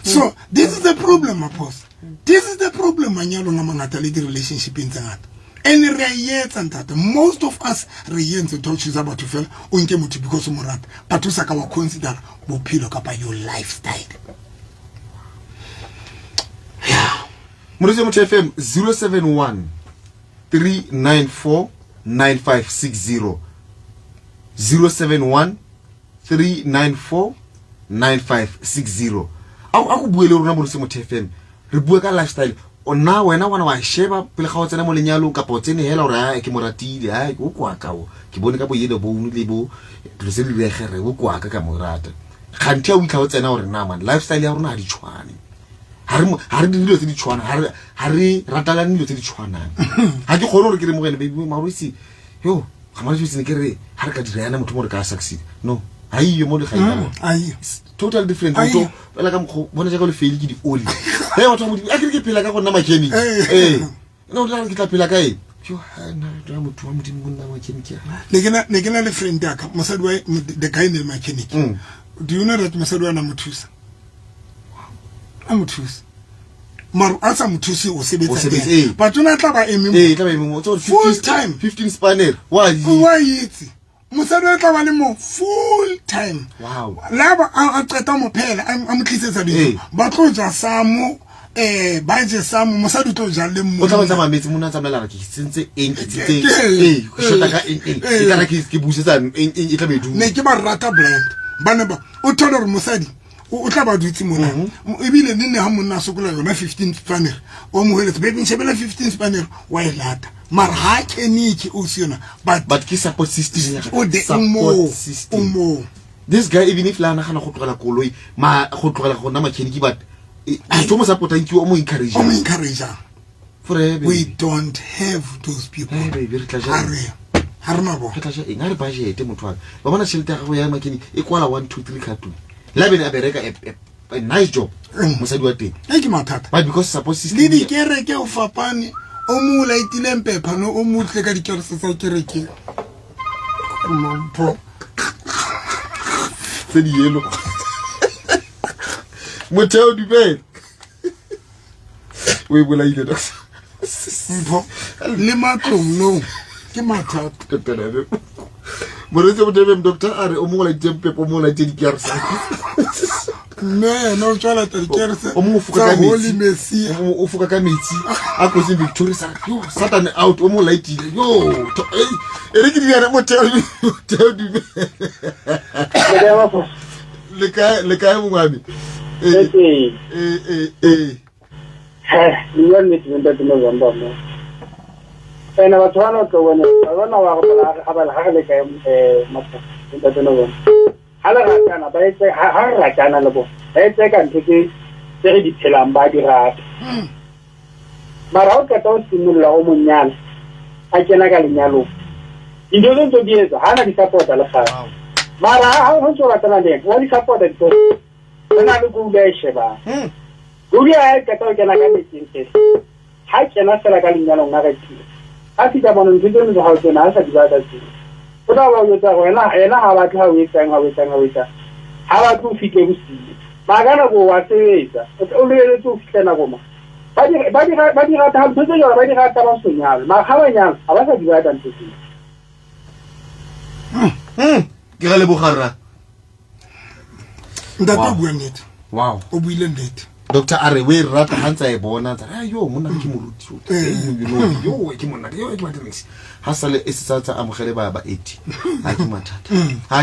so this is the problem boss this is the problem manyalo na mangata le di relationship in tsangata and re yetsa ntata most of us re yentse to choose about to feel o nke motho because mo rata but o saka wa consider bophelo kapa your lifestyle Murizo Motho FM 071 394 9560 071 394 9560 a go buele rona Murizo Motho FM re bua ka lifestyle o na wena wana wa sheba pele ga o tsena mo lenyalo ka potsene hela o ra ke moratile ha go kwa ka o ke bone ka bo yele bo unu le bo tlo se le gere go kwa ka morata khanthi a o itla o tsena o re na man lifestyle ya rona ha di tshwane ha re dilo tse di tshwana ha re ratalane dilo tse di tshwanang ha ke khone re ke re mogele baby Maurisi yo ga ma jwetse ke re ha re ka dira yana motho mo re ka succeed no ai yo mo le gaina ai total different to pela ka mo bona ja go le fail ke di oli he wa twa mo a ke phela ka go nna mechanic no la ke tla phela ka e yo na do motho wa modimo go nna mechanic ne ke na le friend ya ka mosadi wa the guy in mechanic do you know that mosadi wa na mothusa amothusa maru asa mothusi o sebetsa but una tla ba emimo full time 15 spanner wa yitsi mosadi wa tla ba le mo full time wow laba a qeta mo phela a motlisetsa dijo ba tlo ja samo ba je samo mosadi tlo ja le mo o tla ba metsi mona tsamela ke sentse eng ke tsitse go shota ka eng e kana ke busetsa eng e tla be du ne ke ba rata blind bana ba o thola re mosadi o tla ba dutse mona ebile nne ha monna sokola yona 15 spanner o mo hele be nshebela 15 spanner wa ilata mar ha keniki o siona but ke support system ya o de umo this guy even if la na gana go tlogela koloi ma go tlogela go nna mechanic but I don't support thank you o mo encourage forever we don't have those people baby re tla ja harna bo re tla ja eng a re budget motho wa ba bona tšhelete ya go ya mechanic e kwala 1 2 3 carton la bene a bereka a nice job mosadi wa teng ke mathata but because suppose system le di kereke o fapane o mo laitile mpepa no o mutle ka dikerese tsa kereke mpo tse di yelo Motheo Dumele we bolaile doctor mpo le matlong no ke mathata Moretse Motheo doctor are o mo laitile mpepa o mo laitile dikerese no tswala ta dikerese o mo fuka ka holy mercy o fuka ka metsi a go se Victoria sa yo Satan out o mo laitile yo ere ke diana Motheo Dumele le ka mo ngami Liwan meeting that November. And I was one of the one about Harley Master in the November. Harakana, but it's a Harakana level. I take and take it very detailed by the rat. Marauka told Simula Omunian. I can again. In doing to be a Hana support Alpha. Mara, how much of a what is supported? Another good day, Sheba. Guria ay kataw kana kami tinte. Hay kana sala kali ngalo ngakati. Asi ta bonon video no hauto na sa dibada ti. Oda wa yo ta wena hawa ka wita. Hawa tu fike busi. Magana go wa seweza. O le tu fike na goma. Badi ga ta hamto yo badi ga ta ba sunyal. Ma hawa nyal aba sa dibada ti. Ke gale bogara. Ndata bua nnete. Wow. O buile nnete. Dr. Are we rata hantsa e bona tsa yo monna ke moruti yo ke monna yo ke matrix hasale e setsa amogele ba 80 ha ke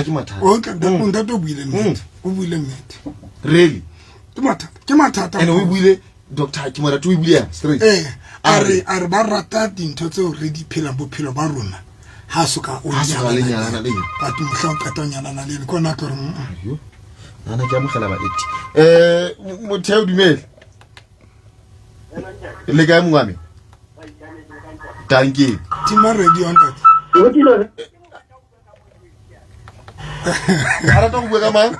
mathata o ka ndata o buile nnete o buile nnete really ke mathata and we buile Dr. Kimara tu buile straight are ba rata dintho tse o re di phela bophelo ba rona ha soka o le nyana le ba tu mohloka tonyana na le kona ka re yo ana ke amogela ba 80 Motheo Dumele le ka mngame tanki tima radio ntate ara to bua ka mang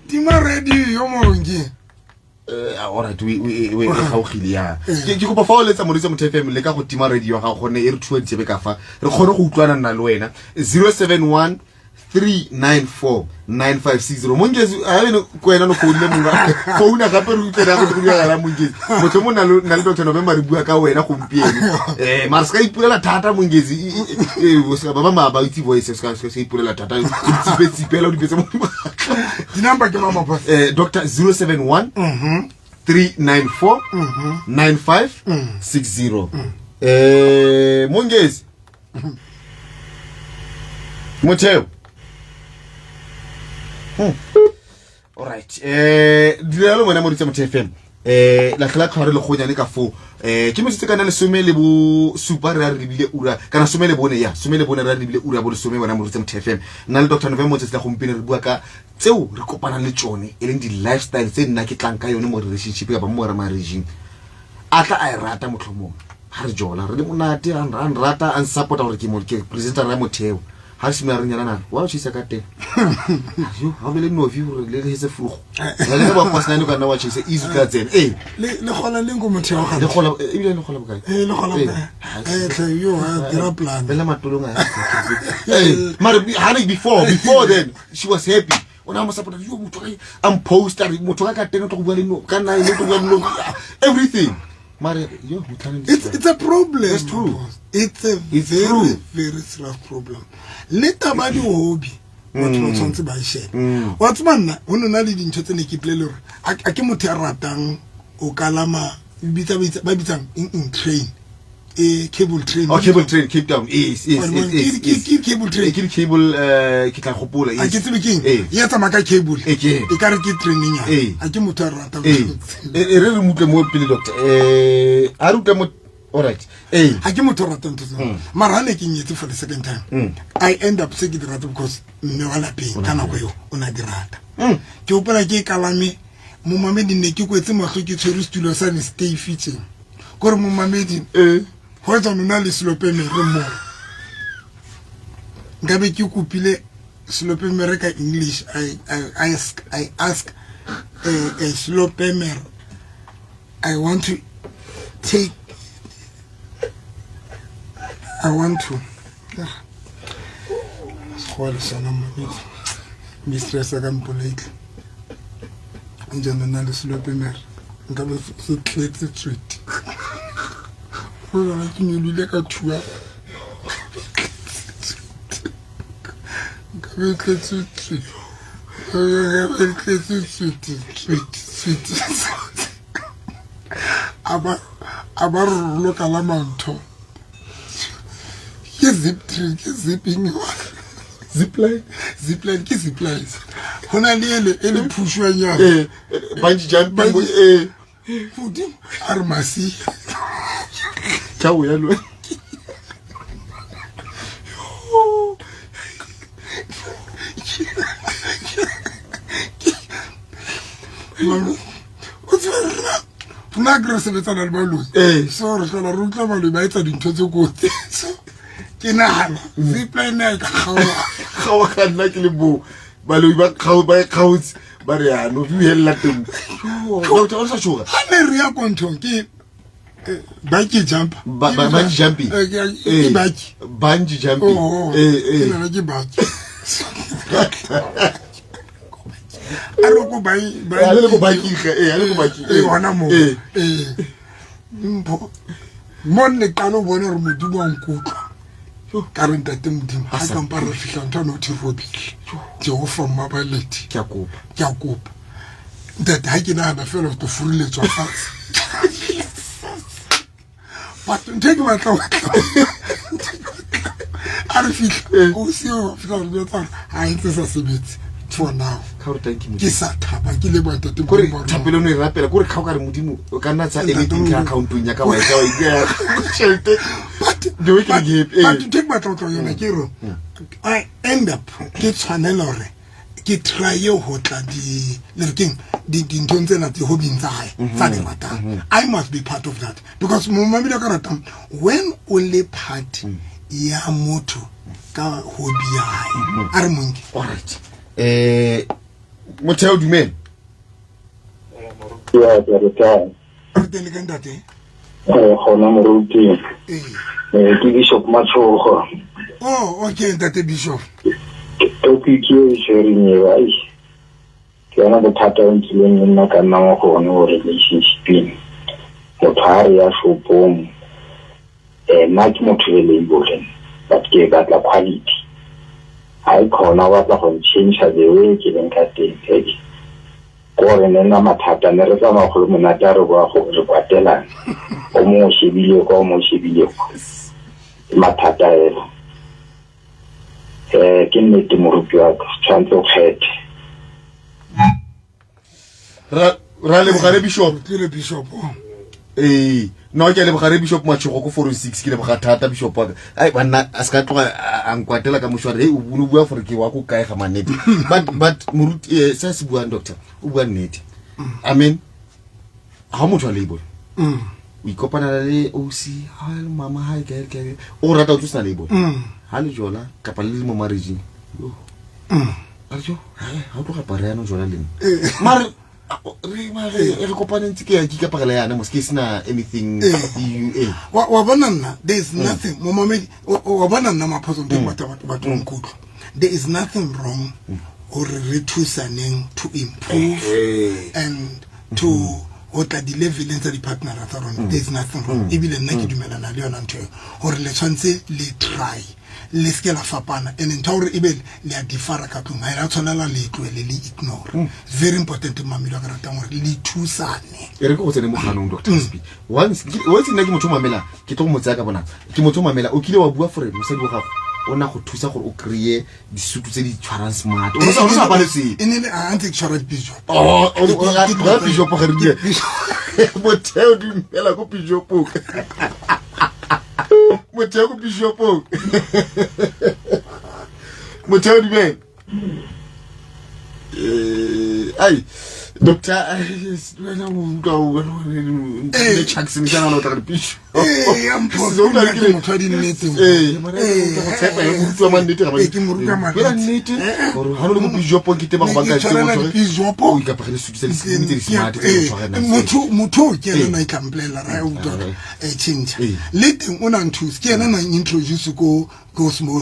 tima radio yo mongi alright we gaugile ya ke go fa o letsa Moritse Motho FM le ka go tima radio ga gone e re thuwetse be ka fa re kgone go utlwana nna le wena 071 394 9560 Mongezi a ene ko ena no phone le monga phone ga pe re utlena go bua la Mongezi motho mo na le Dr. November re bua ka wena go mpieno mara ska ipulela thata Mongezi o se ba ba itse voice ska ipulela thata tsipela o dipetse mo di number ke mama boss Dr. 071 394 9560 Mongezi Motheo alright dilelo mona Moritse Motho FM la khla khare le gonya le ka fo ke motse kana le some le bo super re re bile ura kana some le bone ya some le bone re bile ura bo le some bona Moritse Motho FM na le Dr. November tse tla gompine re bua ka tseo re kopana le tsone e leng di lifestyle tse nna ke tlang ka yone mo relationship ka ba mo re marriage atla a rata motlhomong ha re jola re le monate an rata an support gore ke presenter ra Motheo ha se me re nyana wa tshisa ka teng yo ha bele no view le hetse fugo le ba pasna no kana wa tshisa easy ka tsena le gola le ngo Motheo ga le gola e bile le gola bokae le gola tle yo ha dira plan bela matolong mara ha before then she was happy ona mo support yo motho am poster motho ka teng to go bua le no kana ile to bua no everything mara yo it's a problem. It's true. It's a very serious problem. Leta ba di hobby motho tsontse ba ishe wa tsmanna ho nna le dintho tse ne ke plele hore a ke motho ya ratang o kalama ba bitsang in train cable train Cape Town is cable train ke tla gopola a ke tsebe keng ya tsa maka cable e ka re ke training ya a ke motho ya ratang e re mutle mo pele doctor a ruta mo alright ha ke motho ratang tso mara ne ke nyetse for the second time I end up saying it rather because me wala pe kana go yo ona di rata ke opela ke kalame mo mamedi ne ke kwetse mo ke tshwere studio sa ne stay fitting gore mo mamedi ho tsa nna le slope me re mo ngabe ke kupile slopemer ka English. I ask a slopemer. I want to mistress politely. And then the slopemer. I'm going to treat the treat. I'm going to a tour. Abar loka la manto. Ke zip tree, ke zipping. Zipline ke ziplines. Hona le pushwa nya. Bungee jumping Futhi armasi. Ciao ya lo. Puna sebetsa le baloi so re tla rutla baloi ba etsa dintho tse kotsi so ke nahana zipline ka khawa ka nna ke le bo baloi ba khautsi ba re ya no buhella teng o sa tshoga ne re ya kontong ke bungee jump bungee jumping bungee jumping ke ke baki Aloko wana mo mpo monne kano bona re modimo wa nkutla ka re ntate modimo ha ka mpa re fihla ntho no thirobi Jehova mabaleti ke a kopa ntate ha ke nahana fela go to furuletswa fatshe but nthe ke batla a re fihla o se o fihla re tsa ha ntse sa sebetse for now ke sa thaba ke le bata te gore thapelo no e rapela gore kha o ka re modimo o ka nna tsa anything ka accountong ya ka wa etsa wa ikela shelte do we can give but take my thought on yona ke ro I end up ke tshwanela hore ke try ho tla di lerking di ntse na di hobby tsa hae tsa di rata. I must be part of that because mo mamile ka rata when only part ya motho ka hobby ya hae are monke. All right. Motheo dumela. Ya re Tele ka ntate. Gona moruti. Ke Bishop Matshogo. Oh, okay, ntate Bishop. Topic e sharing e ai. Ke ana go thata o ntlileng nna ka nna mo go one relationship. Go thari ya shopong. Nna ke motho le lebole. But ke batla quality. I khona wa tla go change the way ke leng ka teng ke gore nna mathata ne re tsa ba go monata re go re kwatela o mo shebile mathata ke nnete moruti wa tshwantse o kgethe ra le bogare Bishop ke le Bishop no ke le bogare Bishop Matshogo go 46 ke le boga thata Bishop wa ai bana a ska tloga a nkwatela ka moshware o bone bua for ke wa go kae ga manete but moruti sa se bua doctor o bua nnete amen ha motho a label o ikopana le OC ha mama ha ke o rata o tsena label ha le jola ka pa le mo marriage arjo ha o tloga parano jola leng mare re kopane ntse ke ya ka pagela yana mo se sina anything wa bona there is nothing mo mamedi wa bona nna maphoso ntse batho nkutlo there is nothing wrong or retusaneng to improve and to hotla di level tsa di partner tsa rona there is nothing wrong ebile nna ke dumelana le yona ntho hore le tshwantse le try le skela fapana and nthaure ibele le a difara ka tlong ha ila tshwanela le tlwele le ignore very important mamelo ka ratang hore le thusane re go tsene mo ganong Dr. Sp once nna ke motho mamela ke tlo mo tsaya ka bona ke motho mamela o kile wa bua for mosadi wa gago o na go thusa gore o kreye disutu tse di tshwarang smart o sa ba le se ene le anti tshwara Bishop ga Bishop ga re di motheo dumela go Bishop motheo go Bishop motheo dumela ai Doctor, wena o le checks in kana no tla pitch. I'm positive ke motho di nnete. Mara go tshepa e go tswa mannete ga ba. Ke moruta ma. Wena nnete gore ha no le mo pitch jopo ke te ba go banka tse go o ka pagele sutse le sitse smart motho ke ena na ikamplela ra o doctor change. Le teng o na nthusa ke ena na introduce go small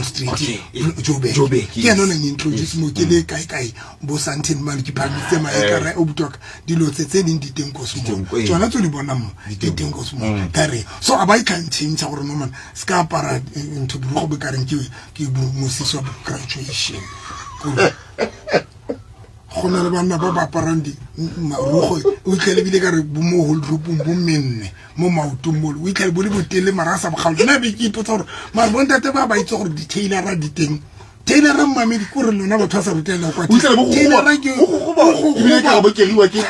street jobe ke ena na introduce mo ke le kai bo santin man ki pamise ma e kare o butoka dilo tse ding di teng go small tsona tso di bona mo di teng go small kare so abai kan change gore no man ska para into go be kare ke mo siso graduation gona le bana ba ba parandi marogo o tlele bile kare bo mo hol rupung bo menne mo maotung mo o tlele bo le botele marasa ba galo na be ke ipotsa gore mara bonta te ba itse gore di tailor di teng tailor mama di kore lona ba thwasa rutela kwa tailor ke ile ka bo keliwa ke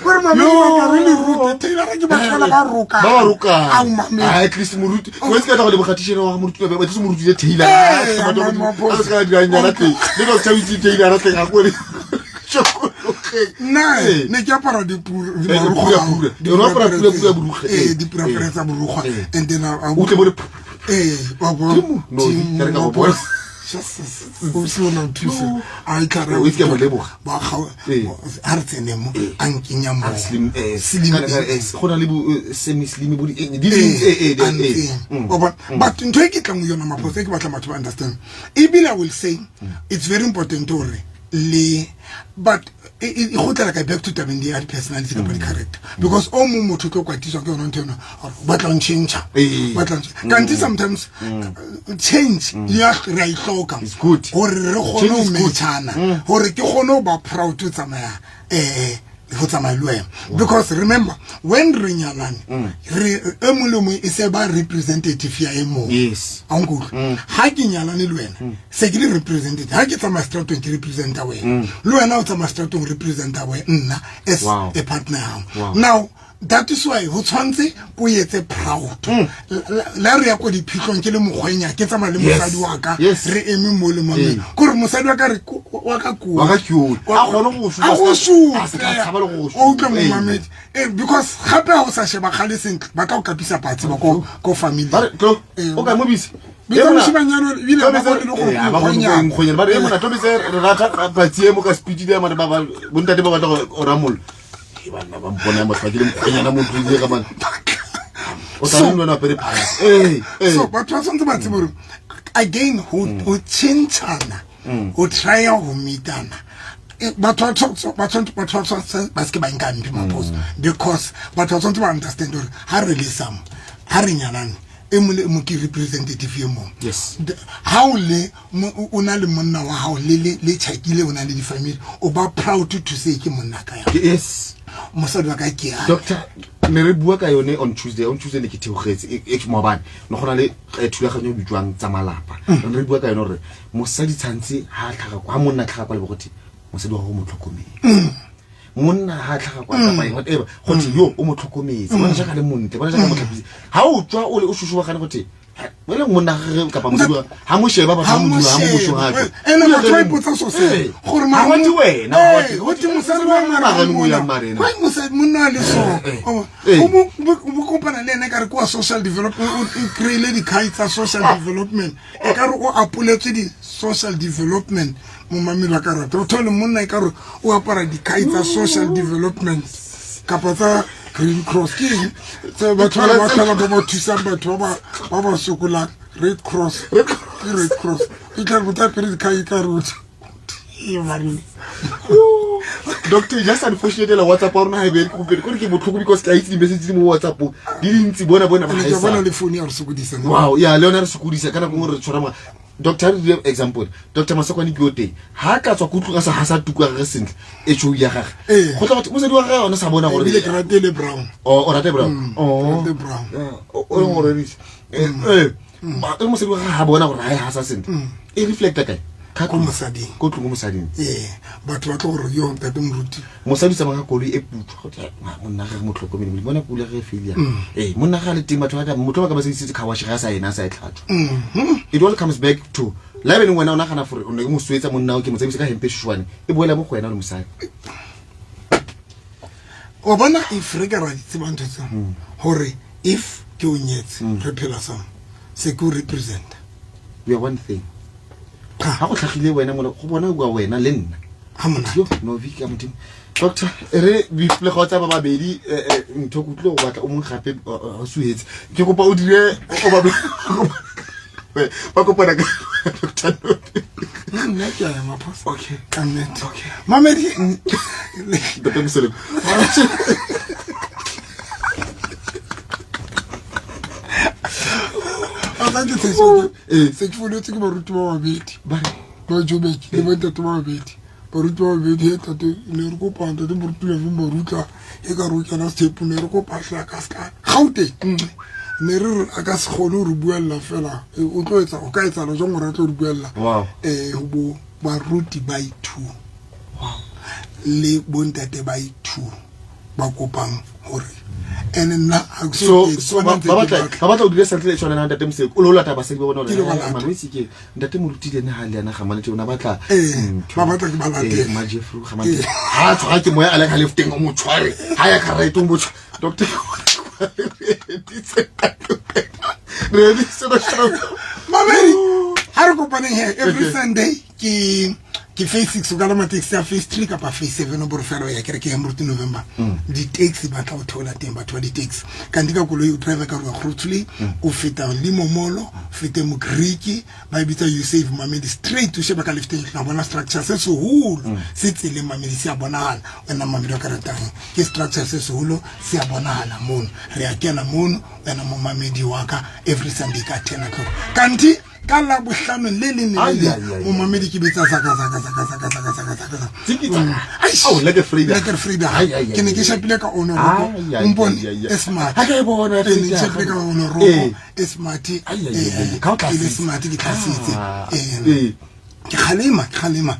gore mama ba re le rute tailor ke ba tsala ba ruka au mama at least moruti o se ka go le bogatishelo wa moruti ba tse moruti le tailor a se ka di nyana te le go tshawitse tailor te ga go le ne ke apara di pura and then o tle bo le I can't with your label. Artenemo, Ankinyam, semi slim, but in take it, you know, my to understand. Ibila will say it's very important to but it like I back to them in the personality character because all more to talk what is going on but on change can sometimes change you have right talk it's good or mechana or ke gono ba proud to tsamaya because remember when Rinyalani Emulumu is about representative ya emo yes uncle haki Nyalani Luena secretly represented haki Tamastrato represent away Luena Tamastrato represent away as a partner now that is why ho tshwantse go yetse proud la re ya go diphikong ke le mogwenya ke tsama le mosadi wa ka re eme mo le mame go re mosadi wa ka re wa ka ku a gona go o ke mo mame because gape ha o sa sheba khale sentle ba ka go kapisa patsi ba ko family o ka mo bisi Because she man yano vile ba go ba re mo na tobise re rata patsi mo ka speed dia ma ba bontate ba ba oramol bana ba mpona mo tsakile mkhonyana mo tlile ka bana o sa nna na pere pass so but what's on the matter again who chinchana who try to meetana but what baske ba nkampi mapos because but what's on to understand how release some harinyanani emule mo ki representative ye mo yes how le una le monna wa how le tshakile una le di family o ba proud to say ke monna ka ya yes mosadi wa ka ke ya doctor ne re bua ka yone on Tuesday ne ke theogetse e mo bana no gona le thulaganyo bitswang tsa malapa re bua ka yone re mosadi tshantse ha tlhaga kwa monna tlhaga kwa le bogoti mosadi wa go motlhokomedi monna ha tlhaga kwa tsamaya whatever gotse yo o motlhokomedi bona ja ka le monte bona ja ka motlhokomedi ha o tswa o le o shushuwa gane gote wele monna ga ka pa mosadi ha mo sheba ba ha mo dula ha mo shushu ha ena mo try potsa so se gore ma wa wena o ti mosadi wa mara mo ya marena wa mosadi monna le so o kompana le ene ka re kwa social development o create di kaitsa social development e ka re o apoletse di social development mo mamela ka rata o thole monna e ka re o apara di kaitsa social development kapatsa Green Cross king so ba thola ba thusa batho ba sokola Red Cross e tla botsa pere ka root e mari doctor just unfortunately WhatsApp rona ha be ko ke botlhoko because ka itse di message mo WhatsApp di dintsi bona ba isa bona le phone ya re sokodisa wow ya le ona re sokodisa kana go re tshwara doctor example Dr. Masakwani Kyote ha ka tswa kutlu ka sa hasa tukwa re sentle e tshou ya gagwe go tla batho mo se di wa ga ona sa bona gore le Ratele Brown o Ratele Brown Ratele Brown o gore ba mo se di wa ga bona gore ha hasa sentle e reflecta kae ka ko mosadi batho ba tlo gore yo ntate moruti mosadi tsa mga koloi e putwa go tla monna ga motlhokomedi bona pula ge failure monna ga le teng batho ba ka motho ba ka ba se itse khawashi ga sa ena sa e tlhatso it all comes back to la be le wena o nagana gore o ne mo swetsa monna o ke mo tsebise ka hempe shwane e boela mo go wena o le mosadi o bona if re ka ra tseba ntho tsa hore if ke o nyetse re phela sa se go represent we are one thing ha go tlhagile wena mo go bona go wena le nna ha mona yo no vi ka modimo doctor re bi ple go tsa ba babedi ntho go tlo go batla o mong gape o suetse ke kopa o dire o ba ba kopana ka doctor nna ke ya maphosa okay kanet okay mamedi doctor Musele Thank you. Se ke foletse ke baruti ba babedi ba jobeki le bontate ba babedi baruti ba babedi he tate ne re kopa ntate baruti le barutla e ka ro kana step ne re kopa hla ka ska gaute ne re a ka se gone re buella fela o tlo etsa o ka etsa lo jong re tlo re buella wow bo baruti ba itu wow le bontate ba itu ba kopang hore ene na so ba batla o dire sentle tsone na ntate Moseko o lo lata ba se ba bona hore manwisi ke ntate mo rutile ne ha le yana ga malete ona batla ba batla ke balate ma Jeffrey ga mate ha tshwa ke moya a le ga lefteng o mo tshware ha ya ka right o mo doctor re di se ba shop mamedi ha re kopane here every Sunday ke face 6 o ka la taxi ya face 3 kapa face 7 o borofelo ya kereke ya Mruti November di taxi ba tla o thola teng batho ba di taxi ka ndika koloi o driver ka ro grootly o feta Limomolo fete mo Greek ba bitsa you save mamedi straight to sheba ka lifting na bona structure se so hulu se tsile mamedi se a bonahala wena mamedi o ka ratang ke structure se so hulu se a bonahala mono re a kena mono wena mo mamedi wa ka every Sunday ka 10 o'clock kanti ka la bohlano le le mo mamedi ke betsa saka oh like a Frida ke ne ke shapile ka honor umpon smart ha ke bona ke ne shapile ka honor smart ke smart ke khasitse ke khalema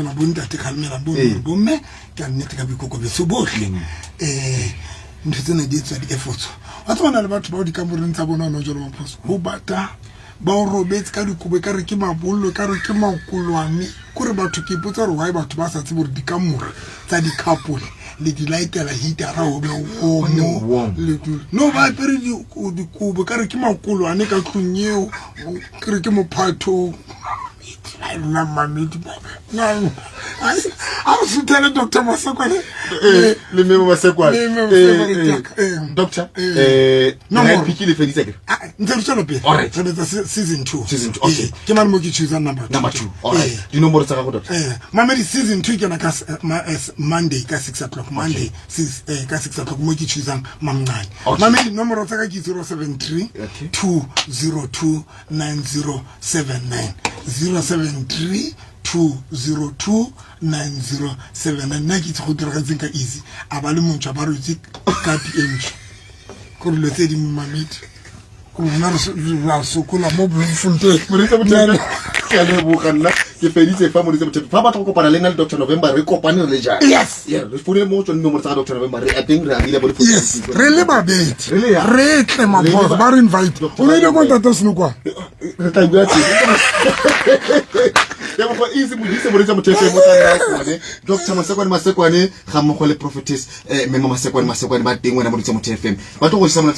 la bontate khalemela bomme ka nnete ka bikoko be so bohle ntse di tswa di efforts a tsona le batho ba di kamoreng tsa bona no jolo maphoso ho bata ba o robetse ka dikube ka re ke mabollo ka re ke makolwane kore batho ke potsa re why batho ba sa tsebe re di kamore tsa di couple le di lightela heater ra ho be o mo le no ba pere di kube ka re ke makolwane ka tlunyeo ke re ke mophatho la mamedi no I was telling Dr. Masekwane le memo Masekwane doctor no more picky le feditse ke ntse re tsela pele alright season 2 okay ke man mo ke choose number 2 alright di nomoro tsa go doctor mamedi season 2 ke na ka Monday ka 6 o'clock Monday ka 6 o'clock mo ke choose mamncane mamedi nomoro tsa ka ke 073 202 9079 073 202 9079 nna ke go dira gatseng ka easy a ba le montšha ba re tse ka PNG go re le tse di mamedi go bona re sokola mo Bloemfontein mo re tsa ke le bogana ke feditse fa mo re tsa fa batho go kopana le nna le Dr. November re kopane re le jang yes re fune mo tsone mo tsa Dr. November re ateng re abile bo yes re le babedi re tle maphoso ba re invite o ne le konta seno kwa re tla bua tse ya go easy mo dise mo re tsa mothefe mo tsa nna Dr. Masekwane ga mo go le prophetess Memo Masekwane ba teng wena mo tsa mothefe ba tlo go isa mona